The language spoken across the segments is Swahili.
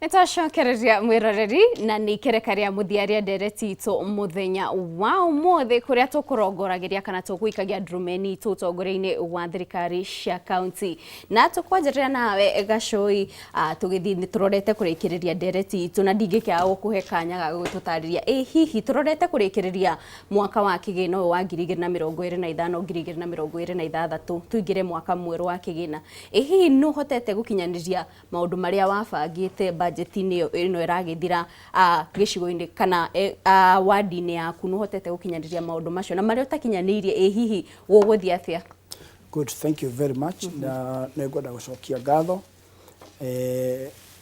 Nitwacokereria mwiroreri na ni ikerekania muthiaria ndereti itu muthenya wa umuthi kuria tukurongoragiria kana tuguikagia drumeni itu utongoria-ini wa thirikari cia county na tukwanjirira nawe Gacui tugithi turorete kurikiriria ndereti itu na ndingikia gukuhe kanya ga gututariria hihi turorete kurikiriria mwaka wa kigino wa 2025 2026 tuingire mwaka mweru wa kigina hihi no hotete gukinyaniria maundu maria wabangite budget-ini ino iragithira gicigo-ini kana ward-ini yaku no hotete gukinyaniria maundu macio na maria utakinyanirie hihi guguthia atia? Good, thank you very much. Na ngwenda gucokia ngatho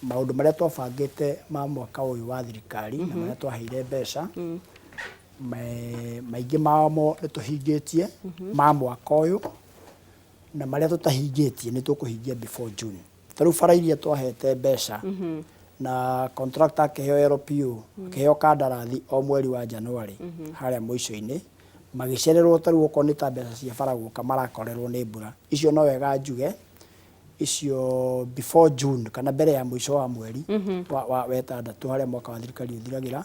maundu maria twabangite ma mwaka uyu wa thirikari na maria twaheire mbeca maingi mamo nituhingitie ma mwaka uyu na maria tutahingitie ni tukuhingia before June. Taru bara iria twahete mbeca na contractor akiheo LPU akiheo kandarathi o mweri wa January haria mwico-ini magicererwo taru okoni ta mbeca cia bara guka marakorerwo ni mbura icio no wega njuge icio before June kana mbere ya mwico wa mweri wa wetandatu haria mwaka wa thirikari uthiragira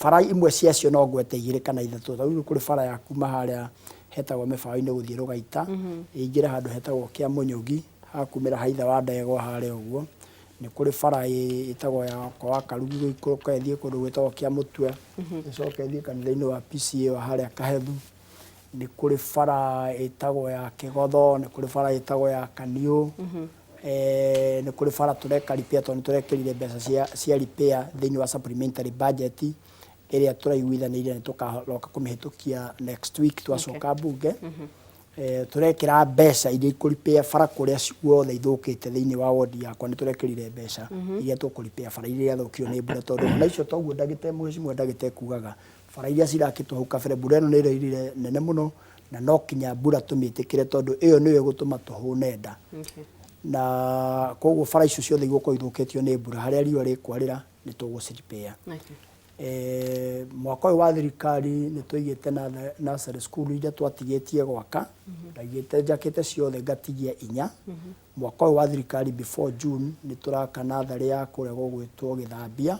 bara imwe cia cio no ngwete igire kana ithatu taru kuri bara ya kuma haria hetagwo mibao-ini guthie Rugaita ingire handu hetagwo kia Munyugi hakumira haitha wa Ndegwa haria uguo ni kuri bara itagwo ya kwa Karugi guikoroka ithie kundu gwetagwo kia Mutwe icoka ithie kanitha-ini wa PCA wa haria Kahethu ni kuri bara itagwo ya Kigotho ni kuri bara itagwo ya Kaniu ni kuri bara tureka repair to turekirire mbeca cia repair thiini wa supplementary budget iria turaiguithaniire ni tukaloka kumihitukia next week twacoka bunge turekira mbeca iria ikuripea bara kuria ciothe ithukite thiini wa ward yakwa ni turekirire mbeca iria tukuripea bara iria thukio ni mbura tondu na icio toguo ndagite mwecimu ndagite kugaga bara iria cirakitwo hau kabere mbura ino ni irire nene muno na no kinya mbura tumitikire tondu iyo niyo gutuma tuhune nda na koguo bara icio ciothe igukwo ithukitio ni mbura haria riua rikwarira ni tuguciripea. Mwaka uyu wa thirikari ni tuigite nursery school iria twatigitie gwaka ndagite njakite ciothe ngatigia 4 mwaka uyu wa thirikari before June ni turaka natharĩ ya kuria gugwitwo Githambia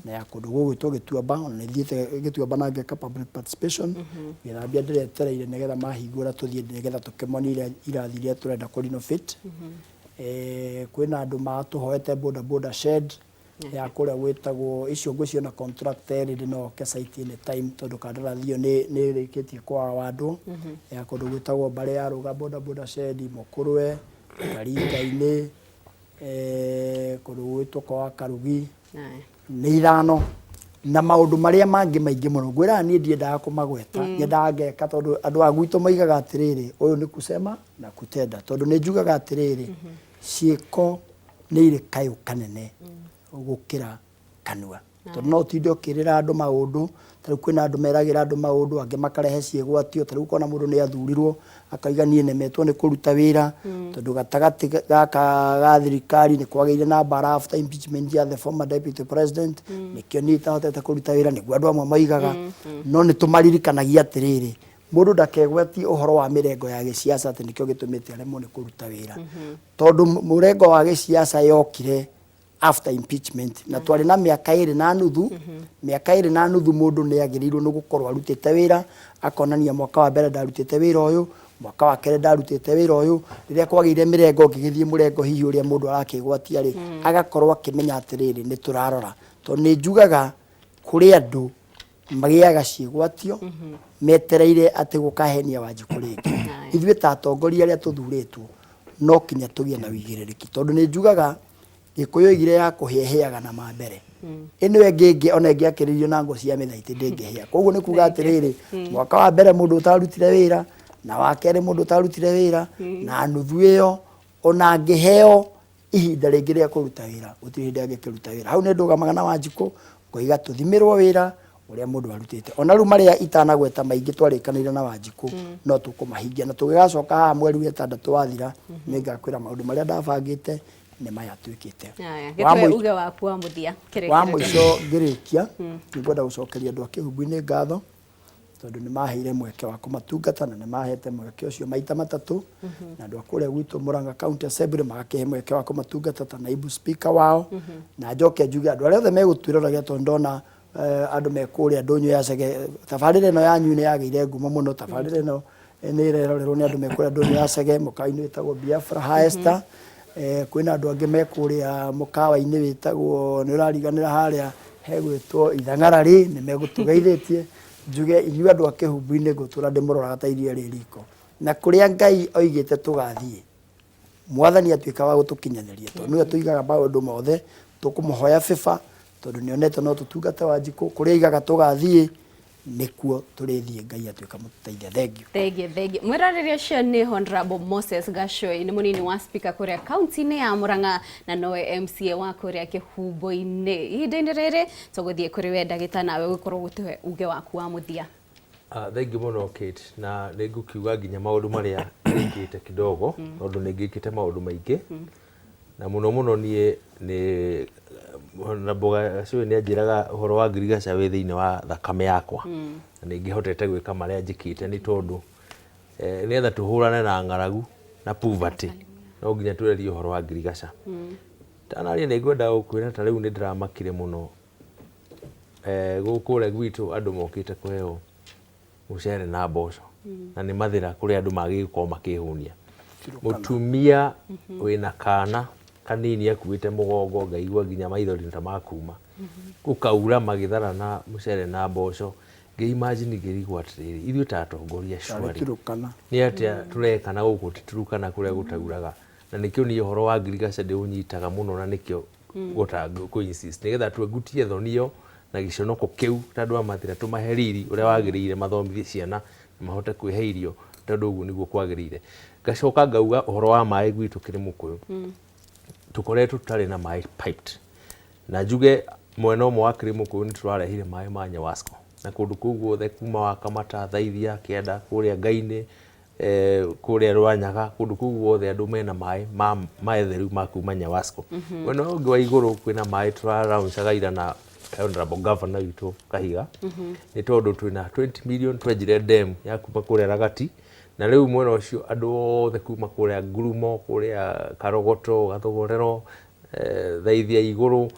na ya kundu gugwitwo Gituamba na nithiite Gituamba na ngeka public participation Githambia ndiretereire nigetha mahingura tuthie nigetha tukemonire irathi iria turenda ku renovate kwina andu matuhoete boda shed ya kuria gwitagwo icio ngwiciona contractor ri no ke site in time tondu kandarathi iyo ni rikitie kwa wandu ya kundu gwitagwo bare ya ruga boda shed Mukurwe Karinga-ini kundu gwitwo kwa Karugi ni ithano na maundu maria mangi maingi muno ngwira ni ndiendaga kumagweta nyendaga ngeka tondu andu a gwitu maigaga atiriri uyu ni kusema na kutenda tondu ni njugaga atiriri ciiko ni iri kayu kanene gukira kanua tondu no tinde ukirira andu maundu taru kwina andu meragira andu maundu angi makarehe ciegwatio taru kona mundu ni athurirwo akaiga nie nemetwo ni kuruta wira tondu gatagati gaka ga thirikari ni kwageire na bara after impeachment ya the former deputy president nikio ni tahotete kuruta wira ni andu amwe maigaga no ni tumaririkanagia atiriri mundu ndakegwati uhoro wa mirengo ya gisiasa ati nikio gitumite aremwo ni kuruta wira tondu murengo wa gisiasa yokire after impeachment na twari na miaka 2 na nuthu miaka 2 na nuthu mundu ni agirirwo ni gukorwo arutite wira akonania mwaka wa mbere ndarutite wira uyu mwaka wa kere ndarutite wira uyu riria kwageire mirengo ngigithie murengo hihi uria mundu arakigwatia ri agakorwo akimenya atiriri ni turarora to ni njugaga kuri andu magiaga ciegwatio metereire ati gukahenia Wanjiku ringi ithuĩ ta atongoria aria tuthuritwo no kinya tugie na wigiririki tondu ni njugaga Gikuyu igire ya kuheheaga na mambere ino engenge ona engiakiririo na ngo cia mithaiti ndingihia koguo ni kuga atiriri mwaka wa mbere mundu utarutire wira na wa kere mundu utarutire wira na nuthu iyo ona ngiheo ihinda ringi ria kuruta wira gutiri hindi angikiruta wira hau ni ndugamaga na Wanjiku ngoiga tuthimirwo wira uria mundu arutite ona ru maria itanagweta maingi twarikanire na Wanjiku no tukumahingia na tugigacoka ha mweri wa 6 wathira ningakwira maundu maria ndabangite ni maya twikite gitwe uge waku wa muthia wa muico ngirikia ngwenda gucokeria andu akihumbu-ini ngatho tondu nĩ maheire mweke wa kũmatungata na nĩ mahete mweke ũcio maita matatũ na andũ a kũrĩa gwitũ Murang'a County Assembly magakĩhe mweke wa kũmatungata ta naibu speaker wao na njoke njuge andũ arĩa othe megũtwĩroragia tondũ ndona andũ me kũrĩa Ndũnyũ ya Cege tabarĩra ĩno yanyu nĩ yagĩire ngumo mũno tabarĩra ĩno nĩ ĩrerorerwo nĩ andũ me kũrĩa Ndũnyũ ya Cege mũkawa-inĩ wĩtagwo Biafra Haesta kwĩna andũ angĩ me kũrĩa mũkawa-inĩ wĩtagwo nĩ ũrariganĩra harĩa hegwĩtwo Ithang'arari nĩ megũtũgeithĩtie njuge inyuĩ andũ a kĩhumbu-inĩ ngũtũra ndĩmũroraga ta iria rĩ riko na kũrĩa Ngai oigĩte tũgathiĩ mwathani atuĩka wa gũtũkinyanĩria tondũ nĩwe tũigaga maũndũ mothe tũkũmũhoya bĩba tondũ nĩonete no tũtungate Wanjikũ kũrĩa aigaga tũgathiĩ nĩkuo tũrĩthiĩ Ngai atuĩka mũtũteithia thengiũ mwĩroreri ũcio nĩ Honorable Moses Gachoi nĩ mũnini wa speaker kũrĩa kaunti-inĩ ya Murang'a na nowe MCA wa kũrĩa Kĩhumbu-inĩ ihinda-inĩ rĩrĩ tũgũthiĩ kũrĩ we ndagĩta nawe gũkorwo gũtũhe uge waku wa mũthia. Thengiũ mũno Kate na nĩ ngũkiuga nginya maũndũ marĩa ngĩkĩte kidogo tondũ nĩ ngĩkĩte maũndũ maingĩ na mũno niĩ nĩ Honorable Gachoi nĩ anjĩraga ũhoro wa ngirigaca wĩ thĩinĩ wa thakame yakwa na nĩ ngĩhotete gwĩka marĩa njĩkĩte nĩ tondũ nĩgetha tũhũrane na ng'aragu na poverty no nginya twererie ũhoro wa ngirigaca tanaria nĩ ngwenda gũkwĩra ta rĩu nĩ ndĩramakire mũno gũkũ gwitũ andũ mokĩte kũheo mũcere na mboco na nĩ mathĩra kũrĩa andũ magĩgĩkorwo makĩhũnia mũtumia wĩna kana kanini akuĩte mũgongo ngaigua nginya maithori ta makuma gũkaura magĩthara na mũcere na mboco ngĩimagine ngĩrigwo atĩrĩrĩ ithuĩ ta atongoria cwari nĩ atĩa tũrekana gũkũ titurukana kũrĩa gũtauraga na nĩkĩo niĩ ũhoro wa ngirigaca ndĩũnyitaga mũno na nĩkĩo kũ-insist nĩgetha twengutie thonio na gĩconoko kĩu tondũ amathĩra tũmahe riri ũrĩa wagĩrĩire mathomithie ciana mahote kwĩhe irio tondũ ũguo nĩguo kwagĩrĩire. Ngacoka ngauga ũhoro wa maĩ gwitũ kĩrĩ Mũkũyũ tũkoretwo tũtarĩ na maĩ piped na njuge mwena ũmwe wa kĩrĩ Mũkũyũ nĩ tũrarehire maĩ ma Nyawasco na kũndũ kũu guothe kuma wa Kamata Thaithia Kĩanda kũrĩa Ngainĩ kũrĩa Rwanyaga kũndũ kũu guothe andũ mena maĩ matheru ma kuma Nyawasco. Mwena ũngĩ wa igũrũ kwĩna maĩ tũrarauncaga ira na Honorable Governor witũ Kahiga nĩ tondũ twĩna 20 million twenjire dam ya kuma kũrĩa Ragati na rĩu mwena ũcio andũ othe kuma kũrĩa Ngurumo kũrĩa Karogoto Gathogorero Thaithia igũrũ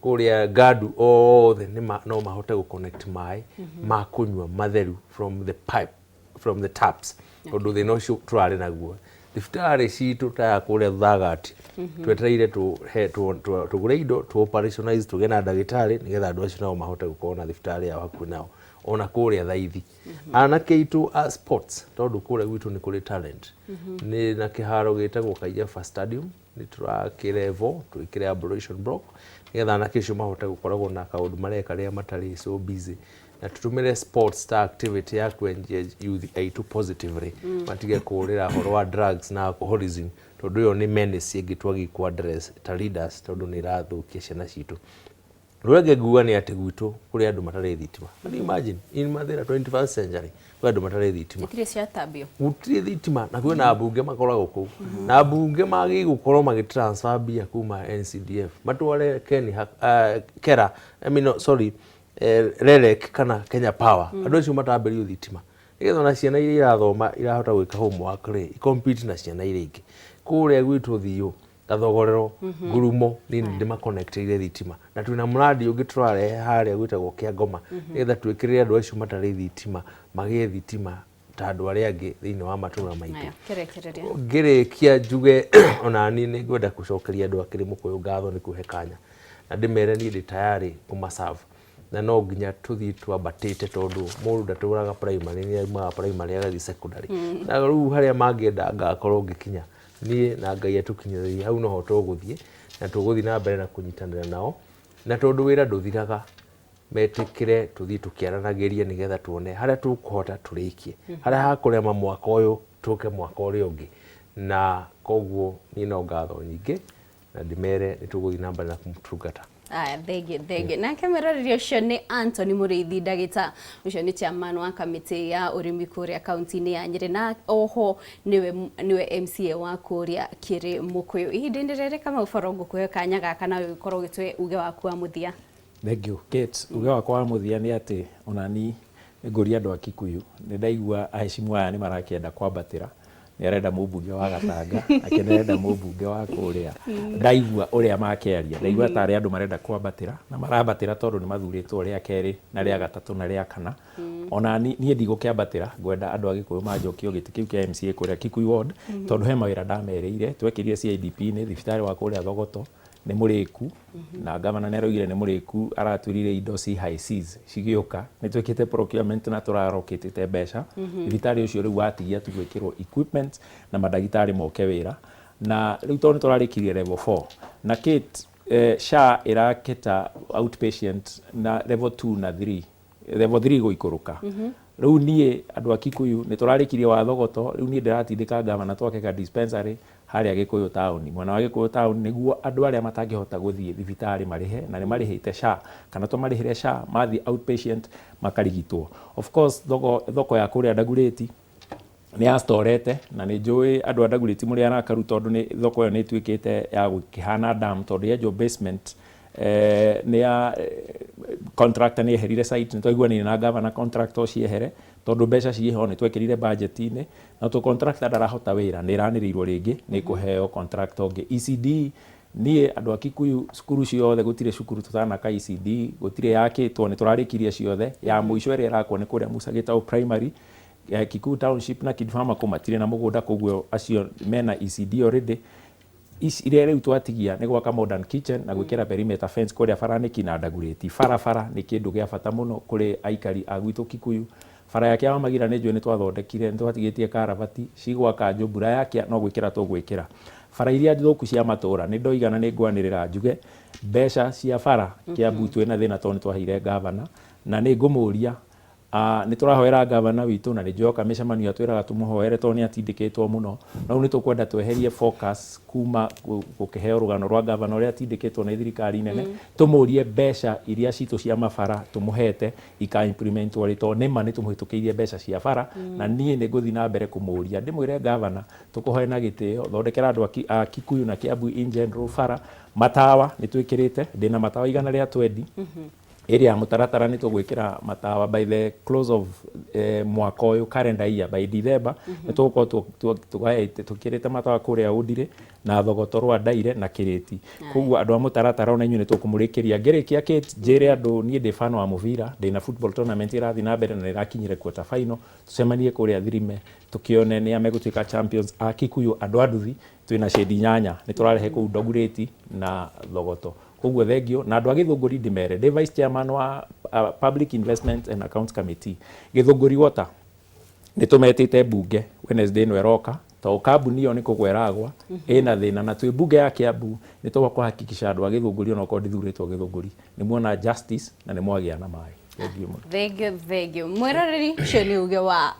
kũrĩa Gadu othe no mahote gũconnect maĩ ma kũnyua matheru from the taps tondũ thĩna ũcio tũrarĩ naguo. Thibitarĩ citũ ta ya kũrĩa Thagati twetereire tũgũre indo tu operationalize tũgĩe na ndagĩtarĩ nĩgetha andũ acio nao mahote gũkorwo na thibitarĩ yao hakuhĩ nao ona kũrĩa Thaithi. Anake aitũ sports tondũ kũrĩa gwitũ nĩ kũrĩ talent nĩ na kĩharo gĩtagwo Kaiyaba Stadium nĩ tũrakĩrevo twĩkĩre ablution block nĩgetha anake acio mahote gũkoragwo na kaũndũ mareka rĩrĩa matarĩ so busy na tũtũmĩre sports ta activity ya kwenjia youth aitũ positively matige kũrĩra ũhoro wa drugs na alcoholism tondũ ĩyo nĩ menace ĩngĩ twagĩ address ta leaders tondũ nĩ ĩrathũkia ciana citũ. Rũrĩa nguga nĩ atĩ gwitũ kũrĩ andũ matarĩ thitima. Can you imagine in Mathira 21st century kũrĩ andũ matarĩ thitima. Gũtirĩ thitima na kwĩna ambunge makoragwo kũu na ambunge magi gũkorwo magĩtransfer mbia kuma NCDF matware Kera Rerec kana Kenya Power andũ acio matambĩrio thitima nĩgetha na ciana iria irathoma irahota gwĩka homework rĩ compete na ciana iria ingĩ kũrĩa gwitũ Thiũ Gathogorero Ngurumo nĩ ndĩmakonecteire thitima na twĩna mũradi ũngĩ tũrarehe harĩa gwĩtagwo Kĩangoma nĩgetha twĩkĩrĩre andũ acio matarĩ thitima magĩe thitima ta andũ arĩa angĩ thĩinĩ wa matũũra maitũ. Ngĩrĩkia njuge ona niĩ nĩ ngwenda gũcokeria andũ a kĩrĩ Mũkũyũ ngatho nĩ kũhe kanya na ndĩmere niĩ ndĩ tayarĩ kũmaserve na no nginya tũthiĩ twambatĩte tondũ mũndũ ndatũraga primary nĩ aumaga primary agathiĩ secondary na rĩu harĩa mangĩenda ngakorwo ngĩkinya niĩ na Ngai atũkinyĩrĩrie hau noho tũgũthiĩ na tũgũthiĩ na mbere na kũnyitanĩra nao na tondũ wĩra ndũthiraga metĩkĩre tũthiĩ tũkĩaranagĩria nĩgetha tuone harĩa tũkũhota tũrĩkie harĩa hakũrema mwaka ũyũ tũke mwaka ũrĩa ũngĩ na koguo niĩ no ngatho nyingĩ na ndĩmere nĩ tũgũthiĩ na mbere na kũmũtungata. Thenge nake mweroreri ũcio nĩ Anthony Mũrĩithi ndagĩta ũcio nĩ chairman wa kamĩtĩ ya ũrĩmi kũrĩa kaunti-inĩ ya Nyĩrĩ na oho niwe MCA wa kũrĩa kĩrĩ Mũkũyũ. Ihinda-inĩ rĩrĩ kama ũbaro ngũkũhe kanya gaka na gũkorwo gĩtwe uge waku wa mũthia. Thank you Kate. Uge wakwa wa mũthia nĩ atĩ onani ngũria andũ a Kikuyu nĩ ndaigua ahecimu aya nĩ marakĩenda kwambatĩra nĩ arenda mũmbunge wa Gatanga nake nĩ arenda mũmbunge wa kũrĩa ndaigua ũrĩa makĩaria ndaigua tarĩ andũ marenda kwambatĩra na marambatĩra tondũ nĩ mathurĩtwo rĩa kerĩ na rĩa gatatũ na rĩa kana ona niĩ ndigũkĩambatĩra ngwenda andũ a Gĩkũyũ manjokio gĩtĩ kĩu kĩa MCA kũrĩa Kikuyu ward tondũ he mawĩra ndamerĩire twekĩrire CIDP nĩ thibitarĩ wa kũrĩa Thogoto nĩ mũrĩku na gavana nĩ araugire nĩ mũrĩku aratwĩrire indo high seas cigĩũka nĩ twĩkĩte procurement na tũrarokĩtĩte mbeca thibitarĩ ũcio rĩu watigia tu gwĩkĩrwo equipment na mandagĩtarĩ moke wĩra na rĩu tondũ nĩ tũrarĩkirie level 4 na Kate SHA ĩrakĩta outpatient na level 2 na 3 level 3 gũikũrũka rĩu niĩ andũ a Kikuyu nĩ tũrarĩkirie wa Thogoto rĩu niĩ ndĩratindĩka gavana twake dispensary harĩa Gĩkũyũ town mwena wa Gĩkũyũ town nĩguo andũ arĩa matangĩhota gũthiĩ thibitarĩ marĩhe na nĩ marĩhĩte SHA kana tũmarĩhĩre SHA mathiĩ outpatient makarigitwo of course thoko ya kũrĩa Ndagurĩti nĩ astorete na nĩ njũĩ andũ a Ndagurĩti mũrĩ arakaru tondũ nĩ thoko ĩyo nĩ ĩtuĩkĩte ya gũkĩhana dam tondũ yenjwo basement nĩ ya contractor nĩ eherire site nĩ twaiguanire na gavana contractor ciehere tondũ mbeca ciĩho nĩ twekĩrire budget-inĩ na tũ contractor ndarahota wĩra nĩ iranĩrĩirwo rĩngĩ nĩ kũheo contractor ũngĩ ECD niĩ andũ a Kikuyu cukuru ciothe gũtirĩ cukuru tũtanaka ECD gũtirĩ yakĩtwo nĩ tũrarĩkirie ciothe ya mũico ĩrĩa ĩrakwo nĩ kũrĩa Musa Gĩtaũ primary Kikuyu township na Kidfama matirĩ na mũgũnda koguo acio mena ECD already iria rĩu twatigia nĩ gwaka modern kitchen na gwĩkĩra perimeter fence kũrĩa Baranĩki na Ndagurĩti barabara nĩ kĩndũ gĩa bata mũno kũrĩ aikari a gwitũ Kikuyu bara ya kĩa Magira nĩ njũĩ nĩ twathondekire nĩ twatigĩtie karabati cigwaka mbura yakĩa no gwĩkĩra tũgwĩkĩra bara iria thũku cia matũra nĩ ndoigana nĩ ngwanĩrĩra njuge mbeca cia bara Kiambu twĩna thĩna tondũ nĩ twaheire gavana na nĩ ngũmũria nĩ tũrahoera gavana witũ na nĩ njoka mĩcemanio atwĩraga tũmũhoere tondũ nĩ atindĩkĩtwo mũno na rĩu nĩ tũkwenda tweherie focus kuma gũkĩheo rũgano rwa gavana ũrĩa atindĩkĩtwo nĩ thirikari nene tũmũrie mbeca iria citũ cia mabara tũmũhete ika implement wale tondũ nĩma nĩ tũmũhĩtũkĩirie mbeca cia bara na niĩ nĩ ngũthiĩ na mbere kũmũria ndĩmwĩre gavana tũkũhoe na gĩtĩo thondekera andũ a Kikuyu na Kiambu in general bara matawa nĩ twĩkĩrĩte ndĩna matawa igana rĩa 20 area mutaratara nĩ tũgwĩkĩra matawa by the close of mwaka ũyũ calendar year by December nĩ tũgũkorwo tũkĩrĩte matawa kũrĩa Ũndirĩ na Thogoto rwa Ndaire na Kĩrĩti koguo andũ a mutaratara ona inyuĩ nĩ tũkũmũrĩkĩria ngĩrĩkia Kate njĩre andũ niĩ ndĩ fan wa mũbira ndĩna football tournament ĩrathiĩ na mbere na ĩrakinyire quarter final tũcemanie kũrĩa Thirime tũkĩone nĩ megũtuĩka champions a Kikuyu andũ a nduthi twĩna shade nyanya nĩ tũrarehe kũu Ndagurĩti na Thogoto koguo thengio na andũ a Gĩthũngũri ndimere ndĩ vice chairman wa public investment and accounts committee Gĩthũngũri water nĩ tũmetĩte bunge Wednesday ĩno ĩroka tondũ kambuni ĩyo nĩ kũgweragwa ĩna thĩna na twĩ bunge ya Kiambu nĩ tũgakũhakikisha andũ a Gĩthũngũri ona okorwo ndithurĩtwo Gĩthũngũri nĩ muona justice na nĩ mwagĩa na maĩ Thengio mweroreri ũcio nĩ uge wa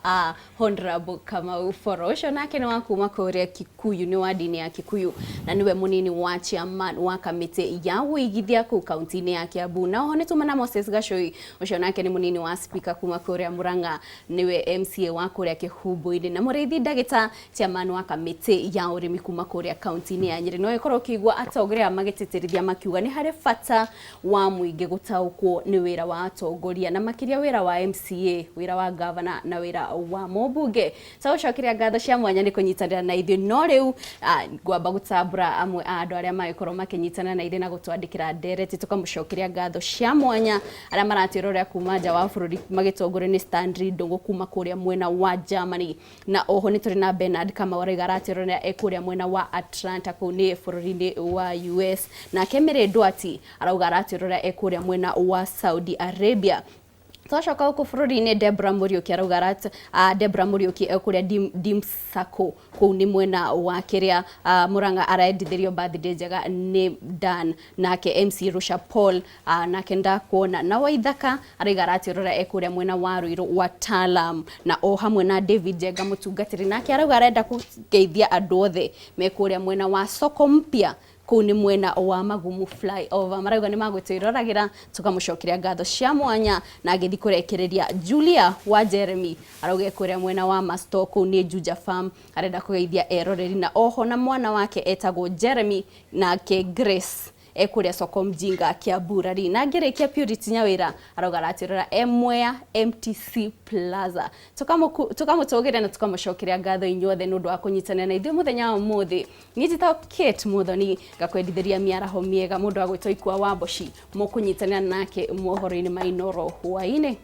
Honorable Kamau Foro ũcio nake nĩ wa kuma kũrĩa Kikuyu nĩ wa ndini ya Kikuyu na niwe mũnini wa chairman wa kamĩtĩ ya ũigithia kũu kaunti-inĩ ya Kiambu na oho nĩ tũmana Moses Gacũi ũcio nake nĩ mũnini wa speaker kuma kũrĩa Murang'a niwe MCA wa kũrĩa Kĩhumbu-inĩ na mũrĩithi ndagĩta chairman wa kamĩtĩ ya ũrĩmi kuma kũrĩa kaunti-inĩ ya Nyĩrĩ no ĩkorwo kĩigua atongoria magĩtĩtĩrithia makiuga nĩ harĩ bata wa mũingĩ gũtaũkwo nĩ wĩra wa atongoria na makiria wĩra wa MCA wĩra wa governor na wĩra wa mũmbunge tũcokeria ngatho cia mwanya nĩ kũnyitanĩra na ithuĩ no rĩu ngwamba gũtambũra amwe a andũ arĩa magĩkorwo makĩnyitanĩra na ithuĩ na gũtwandĩkĩra ndereti tũkamũcokeria ngatho cia mwanya arĩa maratwĩrorera kuma nja wa bũrũri magĩtongorio nĩ Stanley Ndũngũ kuma kũrĩa mwena wa Germany na oho nĩ tũrĩ na Bernard Kamau arĩa aratwĩrorera kũrĩa mwena wa Atlanta kũu nĩ bũrũri-inĩ wa US na Kemere Ndwati arauga aratwĩrorera kũrĩa mwena wa Saudi Arabia Twashoka huko bũrũri-inĩ Debra Mũriũki arauga Debra Mũriũki kũrĩa Dimsako kũu nĩ mwena wa kĩrĩa Murang'a arendithĩrio birthday njega nĩ Dan nake MC Rusha Paul nake ndakuona na Waithaka arauga aratwĩrorera kũrĩa mwena wa Ruiru wa Talam na o hamwe na David Jenga mũtungatĩri nake arauga arenda kũgeithia andũ othe me kũrĩa mwena wa Soko Mpya kũu nĩ mwena wa Magumu fly over marauga nĩ magũtwĩroragĩra tũkamũcokeria ngatho cia mwanya na agĩthi kũrekereria Julia wa Jeremy arauga kũrĩa mwena wa Masto kũu nĩ Juja Farm arenda kũgeithia eroreri na oho na mwana wake etagwo Jeremy nake Grace kuria soko mjinga Kiambu na ngirikia Purity Nyawira arauga atirora Mwea MTC Plaza tukamutugire na tukamucokeria ngatho inyuothe nundu wa kunyitanira na ithuĩ muthenya wa muthi nitita Kate Muthoni gakwendithĩria miaraho miega mundu wa gwĩtwo Ikwa Wamboci mukunyitanira nake mohoro-inĩ ma Inoro hwainĩ.